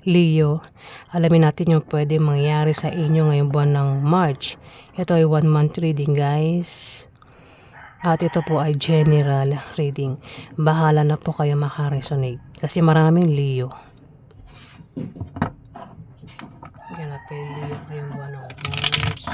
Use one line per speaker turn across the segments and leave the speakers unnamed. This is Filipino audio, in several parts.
Leo, alamin natin yung pwede mangyari sa inyo ngayong buwan ng March. Ito ay 1 month reading, guys. At ito po ay general reading. Bahala na po kayo makaresonate. Kasi maraming Leo. Yan na kay Leo ngayong buwan ng March.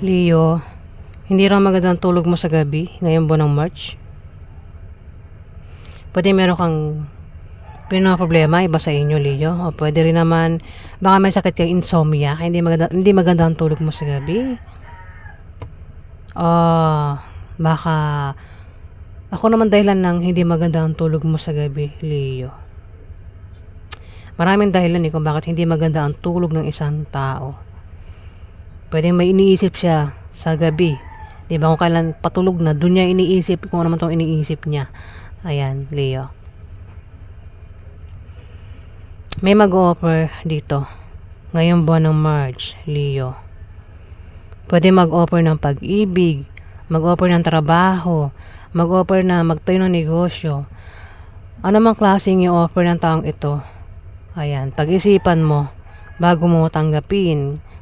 Leo, hindi raw magandang tulog mo sa gabi ngayong buwan ng March. Pwede meron kang problema iba sa inyo, Leo. O pwede rin naman, baka may sakit kang insomnia, kaya hindi maganda ang tulog mo sa gabi. Baka ako naman dahilan ng hindi maganda ang tulog mo sa gabi, Leo. Maraming dahilan kung bakit hindi maganda ang tulog ng isang tao. Pwede may iniisip siya sa gabi. Di ba kung kailan patulog na, doon niya iniisip kung ano man itong iniisip niya. Ayan, Leo. May mag-offer dito. Ngayong buwan ng March, Leo. Pwede mag-offer ng pag-ibig, mag-offer ng trabaho, mag-offer na magtayo ng negosyo. Ano mang klaseng i-offer ng taong ito. Ayan, pag-isipan mo bago mo tanggapin.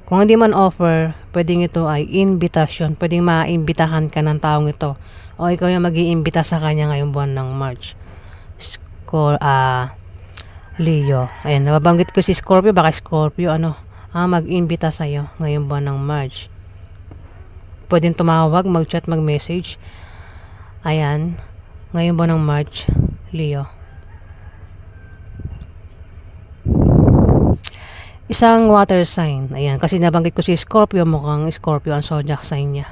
Kung hindi man offer, pwedeng ito ay invitation. Pwedeng maimbitahan ka ng taong ito. O ikaw yung mag-iimbita sa kanya ngayong buwan ng March. Leo. Ayan, nababanggit ko si Scorpio. Baka Scorpio, mag-imbita sa'yo ngayong buwan ng March. Pwedeng tumawag, mag-chat, mag-message. Ayan, ngayong buwan ng March, Leo. Isang water sign. Ayan, kasi nabanggit ko si Scorpio, mukhang Scorpio ang zodiac sign niya.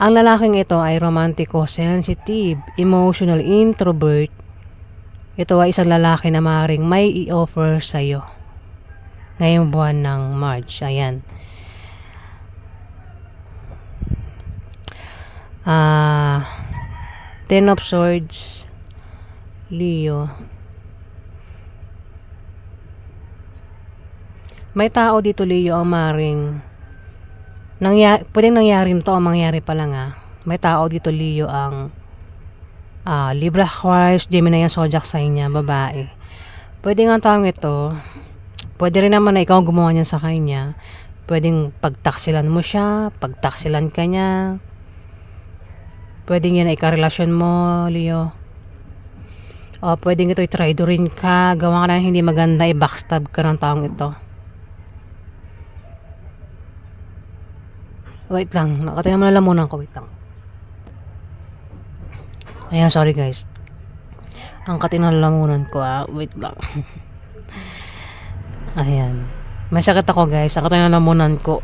Ang lalaking ito ay romantiko, sensitive, emotional, introvert. Ito ay isang lalaki na maaaring may i-offer sa'yo ngayong buwan ng March. Ayan. Ten of Swords, Leo. May tao dito, Leo, ang maring pwedeng nangyari to o mangyari pa lang. May tao dito, Leo, ang Libra, Aquarius, Gemini ang zodiac sign niya, babae. Pwede nga taong ito, pwede rin naman na ikaw gumawa niyan sa kanya. Pwedeng pagtaksilan mo siya, pagtaksilan ka niya. Pwedeng yan ay karelasyon mo, Leo. O pwedeng ito i-traidorin ka, gawa ka na hindi maganda, i-backstab ka ng taong ito. Wait lang, nakatingin mo na lang muna ako. Wait lang. Ayan, sorry guys. Ang katinalamunan ko, wait lang. Ayan. May sakit ako, guys. Ang katinalamunan ko.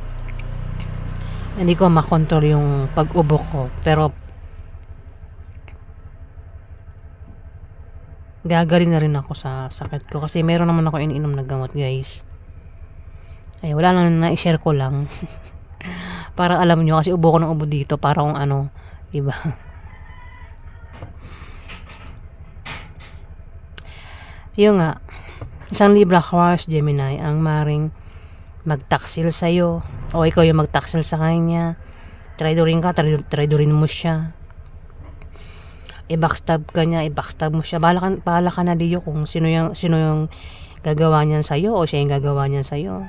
Hindi ko makontrol yung pag-ubo ko. Pero gagaling na rin ako sa sakit ko. Kasi meron naman ako iniinom na gamot, guys. Ay, wala lang, na-share ko lang. Para alam nyo, kasi ubo ko ng ubo dito. Para kung ano, diba? Yun nga, isang Libra, Aquarius, Gemini, ang maring magtaksil sa'yo. O ikaw yung magtaksil sa kanya. Traidorin ka, traidorin mo siya. I-backstab ka niya, i-backstab mo siya. Bahala ka na, Leo, kung sino yung gagawa niyan sa'yo o siya yung gagawa niyan sa'yo.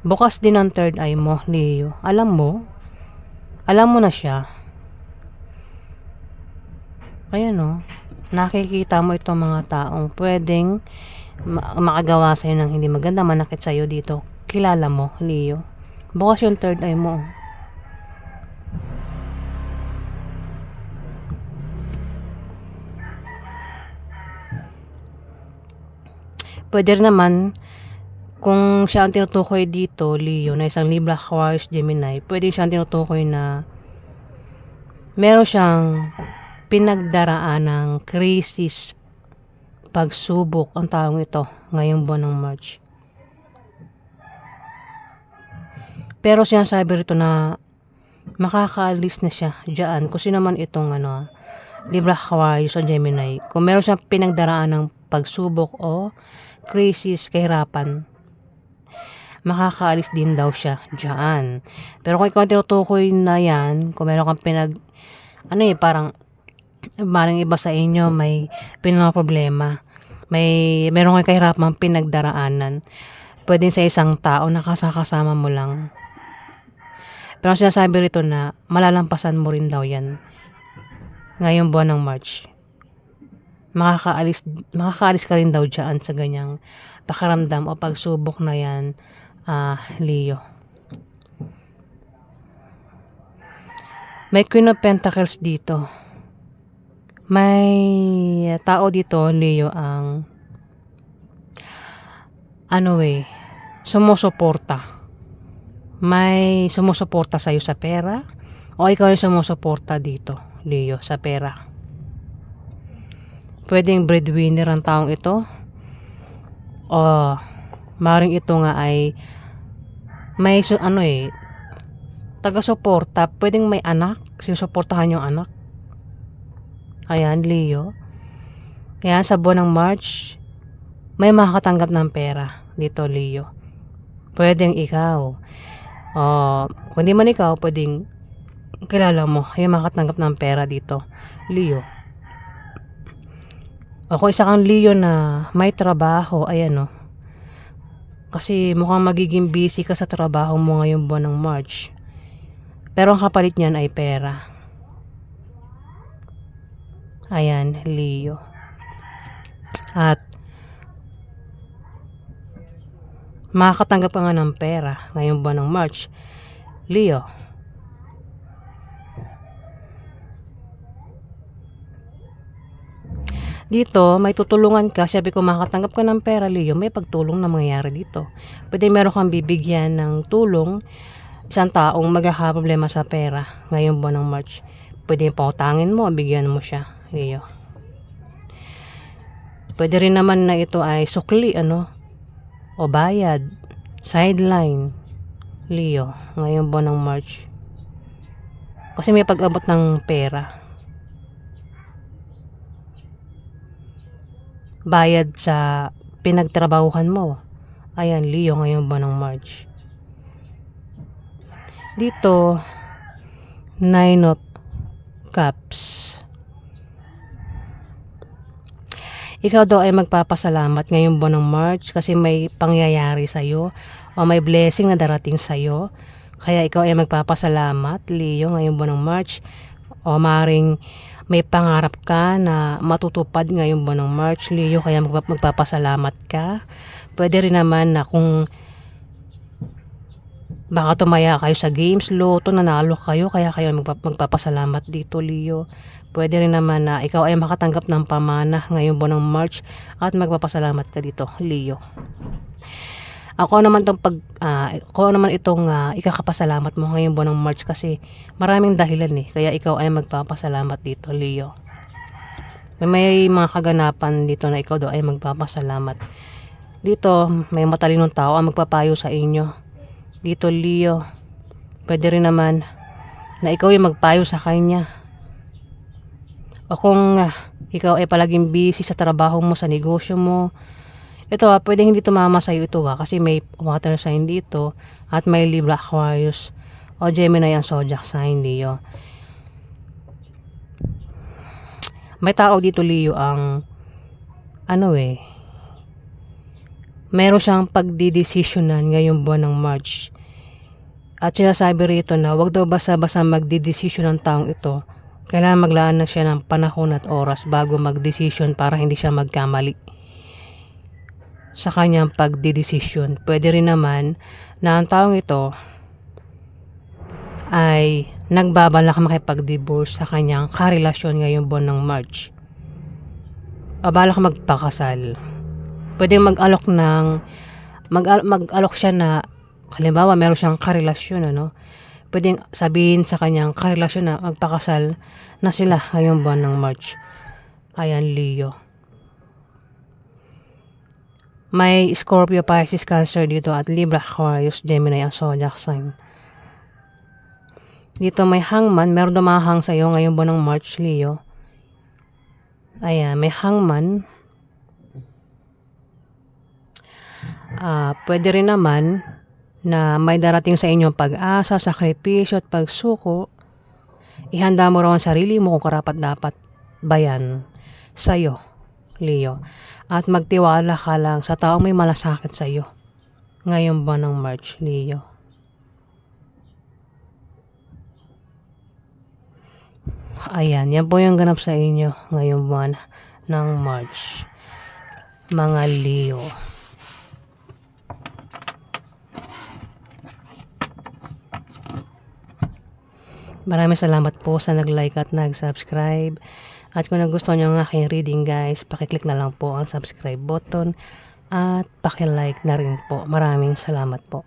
Bukas din ang third eye mo, Leo. Alam mo na siya. Kaya no, nakikita mo itong mga taong pwedeng makagawa sa'yo ng hindi maganda, manakit sa'yo dito. Kilala mo, Leo. Bukas yung third eye mo. Pwede rin naman, kung siya ang tinutukoy dito, Leo, na isang Libra, Aquarius, Gemini, pwede siyang tinutukoy na meron siyang pinagdaraan ng crisis, pagsubok, ang taong ito, ngayong buwan ng March. Pero sinasabi rito na makakaalis na siya dyan. Kung sino man itong Libra, Aquarius, o Gemini, kung meron siyang pinagdaraan ng pagsubok o crisis, kahirapan, makakaalis din daw siya dyan. Pero kung ikaw tinutukoy na yan, kung meron kang parang maring iba sa inyo may problema, meron kang kahirapang pinagdaraanan, pwedeng sa isang tao na kasama mo lang. Pero sinasabi rito na malalampasan mo rin daw yan ngayong buwan ng March. Makakaalis ka rin daw dyan sa ganyang pakaramdam o pagsubok na yan, Leo. May Queen of Pentacles dito. May tao dito, Leo, ang sumusuporta. May sumusuporta sa'yo sa pera o ikaw yung sumusuporta dito, Leo, sa pera. Pwedeng breadwinner ang taong ito o maring ito nga ay may taga-suporta. Pwedeng may anak, sinusuportahan yung anak. Ayan, Leo. Kaya sa buwan ng March, may makakatanggap ng pera dito, Leo. Pwedeng ikaw. Kung di man ikaw, pwedeng kilala mo yung makakatanggap ng pera dito, Leo. O kung isa kang Leo na may trabaho, ayan kasi mukhang magiging busy ka sa trabaho mo ngayong buwan ng March. Pero ang kapalit niyan ay pera. Ayan, Leo. At makakatanggap ka nga ng pera ngayong buwan ng March, Leo. Dito, may tutulungan ka. Sabi ko, makakatanggap ka ng pera, Leo. May pagtulong na mangyayari dito. Pwede meron kang bibigyan ng tulong isang taong magkakaproblema sa pera ngayong buwan ng March. Pwede pautangin mo, bigyan mo siya, Leo. Pwede rin naman na ito ay sukli, o bayad, sideline, Leo, ngayong buwan ng March. Kasi may pag-abot ng pera. Bayad sa pinagtrabahuhan mo. Ayan, Leo, ngayong buwan ng March. Dito, 9 of Cups. Ikaw daw ay magpapasalamat ngayong buwan ng March kasi may pangyayari sa'yo o may blessing na darating sa'yo. Kaya ikaw ay magpapasalamat, Leo, ngayong buwan ng March. O maring may pangarap ka na matutupad ngayong buwan ng March, Leo, kaya magpapasalamat ka. Pwede rin naman na kung baka tumaya kayo sa games, loto, nanalo kayo, kaya kayo magpapasalamat dito, Leo. Pwede rin naman na ikaw ay makatanggap ng pamana ngayong buwan ng March at magpapasalamat ka dito, Leo. Ako naman itong ikakapasalamat mo ngayong buwan ng March kasi maraming dahilan kaya ikaw ay magpapasalamat dito, Leo. May mga kaganapan dito na ikaw daw ay magpapasalamat. Dito, may matalinong tao ang magpapayo sa inyo. Dito, Leo, pwede rin naman na ikaw yung magpayo sa kanya. O kung ikaw ay palaging busy sa trabaho mo, sa negosyo mo, ito pwede hindi tumama sa'yo ito kasi may water sign dito at may Libra, Aquarius o Gemini ang zodiac sign, Leo. May tao dito, Leo, ang meron siyang pagdidesisyonan ngayong buwan ng March. At sinasabi rito na wag daw basta-basta magdidesisyon ng taong ito. Kailangan maglaan na siya ng panahon at oras bago magdesisyon para hindi siya magkamali sa kanyang pagdidesisyon. Pwede rin naman na ang taong ito ay nagbabalak makipag-divorce sa kanyang karelasyon ngayong buwan ng March. Balak magpakasal. Pwede mag-alok siya na halimbawa meron siyang karelasyon, pwedeng sabihin sa kanyang karelasyon na magpakasal na sila ngayong buwan ng March. Ayan, Leo. May Scorpio, Pisces, Cancer dito at Libra, Aquarius, Gemini ang zodiac sign. Dito may Hangman, meron dumahang sa iyo ngayong buwan ng March, Leo. Ayan, may Hangman. Pwede rin naman na may darating sa inyong pag-asa, sakripisyo at pagsuko. Ihanda mo raw ang sarili mo kung karapat-dapat ba yan sa'yo, Leo. At magtiwala ka lang sa taong may malasakit sa'yo ngayong buwan ng March, Leo. Ayan, yan po yung ganap sa inyo ngayong buwan ng March, mga Leo. Maraming salamat po sa nag-like at nag-subscribe. At kung nagustuhan nyo ang aking reading, guys, pakiclick na lang po ang subscribe button at pakilike na rin po. Maraming salamat po.